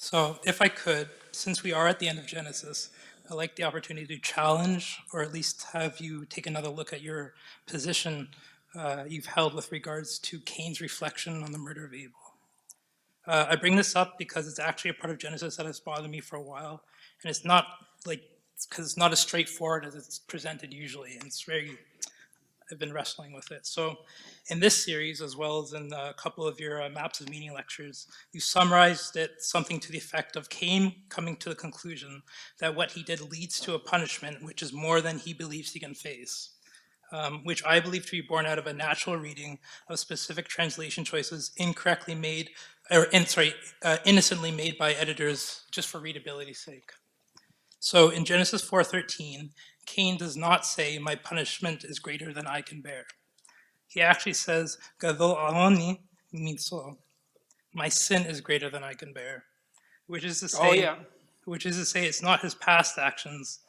So, if I could, since we are at the end of Genesis, I'd like the opportunity to challenge, or at least have you take another look at your position you've held with regards to Cain's reflection on the murder of Abel. I bring this up because it's actually a part of Genesis that has bothered me for a while, and it's not like because it's not as straightforward as it's presented usually, and it's very I've been wrestling with it. So, in this series, as well as in a couple of your Maps of Meaning lectures, you summarized it something to the effect of Cain coming to the conclusion that what he did leads to a punishment which is more than he believes he can face, which I believe to be born out of a natural reading of specific translation choices incorrectly made, innocently made by editors just for readability's sake. So in Genesis 4:13, Cain does not say, "My punishment is greater than I can bear." He actually says, "Gadol aloni mitzo," my sin is greater than I can bear, which is to Oh, say, yeah. it's not his past actions,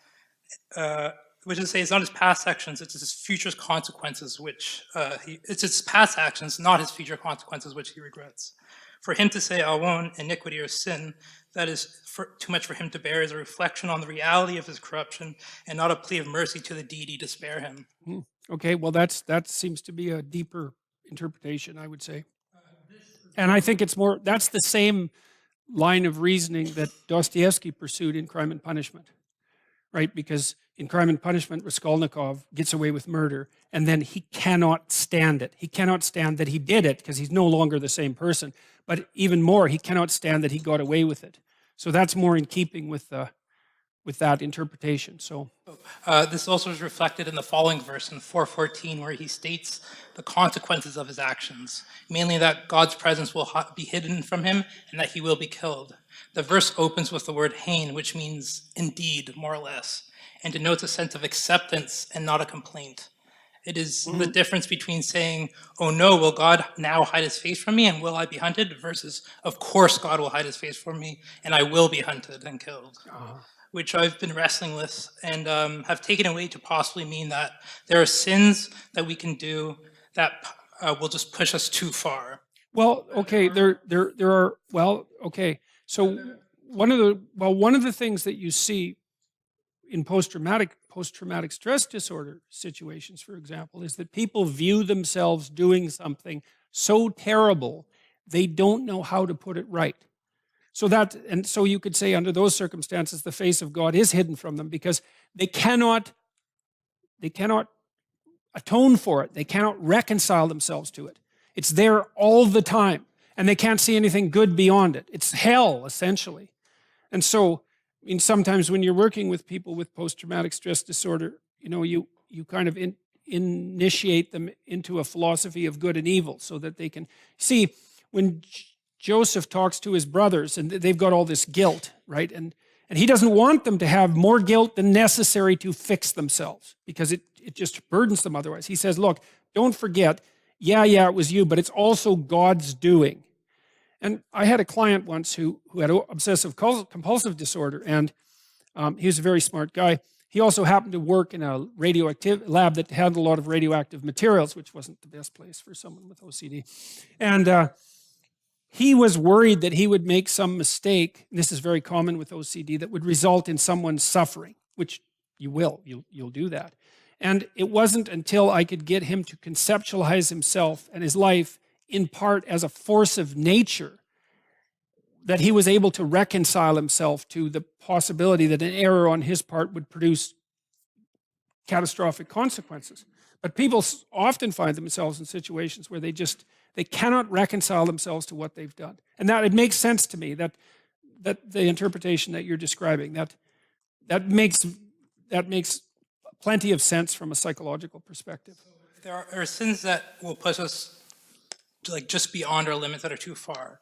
which is to say it's not his past actions, it's his future consequences, it's his past actions, not his future consequences, which he regrets. For him to say awon, iniquity or sin, that is too much for him to bear, is a reflection on the reality of his corruption and not a plea of mercy to the deity to spare him. Okay, well, that seems to be a deeper interpretation, I would say. And I think it's more, that's the same line of reasoning that Dostoevsky pursued in Crime and Punishment, right? Because in Crime and Punishment, Raskolnikov gets away with murder, and then he cannot stand it. He cannot stand that he did it because he's no longer the same person. But even more, he cannot stand that he got away with it. So that's more in keeping with that interpretation. So This also is reflected in the following verse in 4:14, where he states the consequences of his actions, mainly that God's presence will be hidden from him and that he will be killed. The verse opens with the word hain, which means indeed, more or less, and denotes a sense of acceptance and not a complaint. It is the difference between saying, "Oh no, will God now hide his face from me and will I be hunted?" versus, "Of course God will hide his face from me and I will be hunted and killed," which I've been wrestling with and have taken away to possibly mean that there are sins that we can do that will just push us too far. well, okay, there are, well, okay. So one of the things that you see in post-traumatic stress disorder situations, for example, is that people view themselves doing something so terrible they don't know how to put it right. So you could say under those circumstances the face of God is hidden from them because they cannot atone for it. They cannot reconcile themselves to it. It's there all the time, and they can't see anything good beyond it. It's hell, essentially. And so, I mean, sometimes when you're working with people with post-traumatic stress disorder, you kind of initiate them into a philosophy of good and evil so that they can see when Joseph talks to his brothers and they've got all this guilt, right? And he doesn't want them to have more guilt than necessary to fix themselves because it just burdens them otherwise. He says, look, don't forget, yeah, it was you, but it's also God's doing. And I had a client once who had obsessive compulsive disorder, and he was a very smart guy. He also happened to work in a radioactive lab that had a lot of radioactive materials, which wasn't the best place for someone with OCD. And he was worried that he would make some mistake, and this is very common with OCD, that would result in someone's suffering, which you'll do that. And it wasn't until I could get him to conceptualize himself and his life in part as a force of nature that he was able to reconcile himself to the possibility that an error on his part would produce catastrophic consequences. But people often find themselves in situations where they cannot reconcile themselves to what they've done. And that it makes sense to me that the interpretation that you're describing, that makes plenty of sense from a psychological perspective. There are sins that will push us like just beyond our limits that are too far.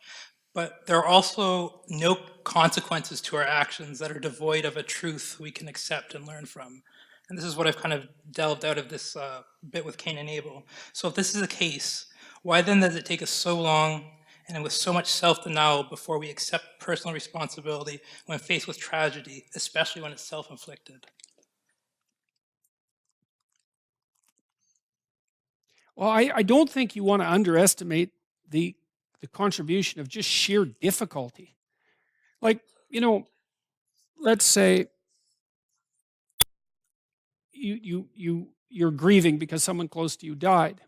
But there are also no consequences to our actions that are devoid of a truth we can accept and learn from. And this is what I've kind of delved out of this bit with Cain and Abel. So if this is the case, why then does it take us so long and with so much self-denial before we accept personal responsibility when faced with tragedy, especially when it's self-inflicted? Well, I don't think you want to underestimate the contribution of just sheer difficulty. Like, you know, let's say you're grieving because someone close to you died.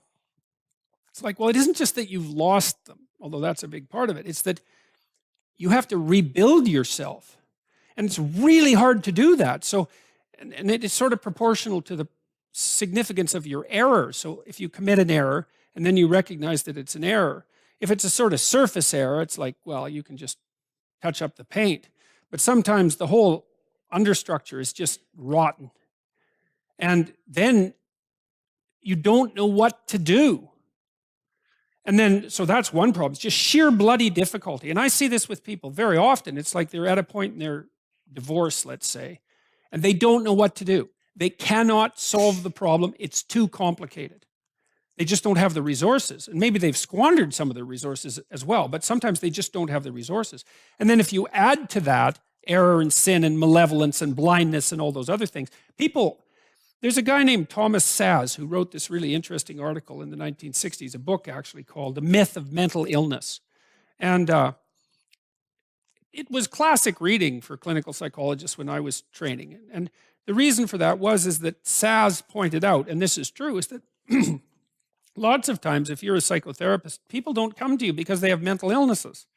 It's like, well, it isn't just that you've lost them, although that's a big part of it. It's that you have to rebuild yourself. And it's really hard to do that. So, and it is sort of proportional to the significance of your error. So if you commit an error and then you recognize that it's an error, if it's a sort of surface error, it's like, well, you can just touch up the paint. But sometimes the whole understructure is just rotten. And then you don't know what to do. And then, so that's one problem. It's just sheer bloody difficulty. And I see this with people very often. It's like they're at a point in their divorce, let's say, and they don't know what to do. They cannot solve the problem. It's too complicated. They just don't have the resources. And maybe they've squandered some of their resources as well, but sometimes they just don't have the resources. And then if you add to that error and sin and malevolence and blindness and all those other things, there's a guy named Thomas Saz who wrote this really interesting article in the 1960s, a book actually called The Myth of Mental Illness. And it was classic reading for clinical psychologists when I was training. And the reason for that is that Saz pointed out, and this is true, is that lots of times if you're a psychotherapist, people don't come to you because they have mental illnesses.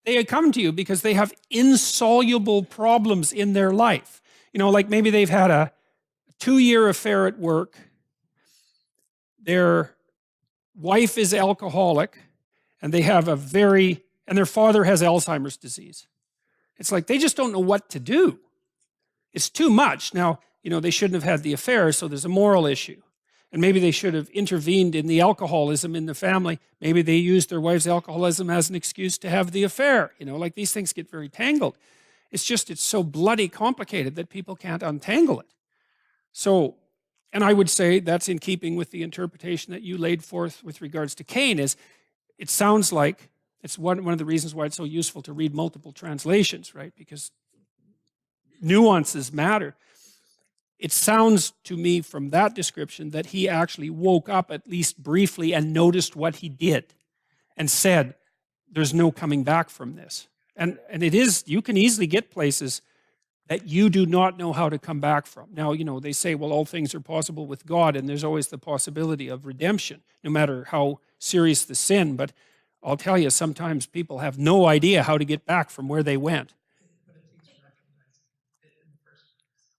They come to you because they have insoluble problems in their life. You know, like maybe they've had a 2-year affair at work. Their wife is alcoholic, and they have and their father has Alzheimer's disease. It's like they just don't know what to do. It's too much. Now, you know, they shouldn't have had the affair, so there's a moral issue. And maybe they should have intervened in the alcoholism in the family. Maybe they used their wife's alcoholism as an excuse to have the affair. You know, like these things get very tangled. It's so bloody complicated that people can't untangle it. So, and I would say that's in keeping with the interpretation that you laid forth with regards to Cain. Is it sounds like it's one of the reasons why it's so useful to read multiple translations, right? Because nuances matter. It sounds to me from that description that he actually woke up at least briefly and noticed what he did and said, there's no coming back from this. And it is, you can easily get places that you do not know how to come back from. Now, you know, they say, well, all things are possible with God, and there's always the possibility of redemption, no matter how serious the sin. But I'll tell you, sometimes people have no idea how to get back from where they went.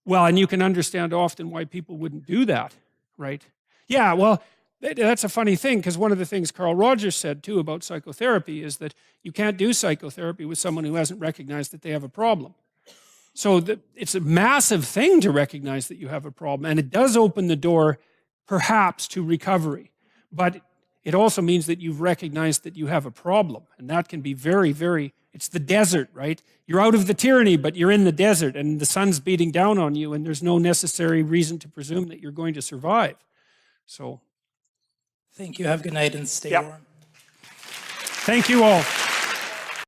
Well, and you can understand often why people wouldn't do that, right? Yeah, well, that's a funny thing, because one of the things Carl Rogers said, too, about psychotherapy is that you can't do psychotherapy with someone who hasn't recognized that they have a problem. So it's a massive thing to recognize that you have a problem, and it does open the door, perhaps, to recovery. But it also means that you've recognized that you have a problem, and that can be very, very, it's the desert, right? You're out of the tyranny, but you're in the desert, and the sun's beating down on you, and there's no necessary reason to presume that you're going to survive. So. Thank you. Have a good night and stay warm. Thank you all.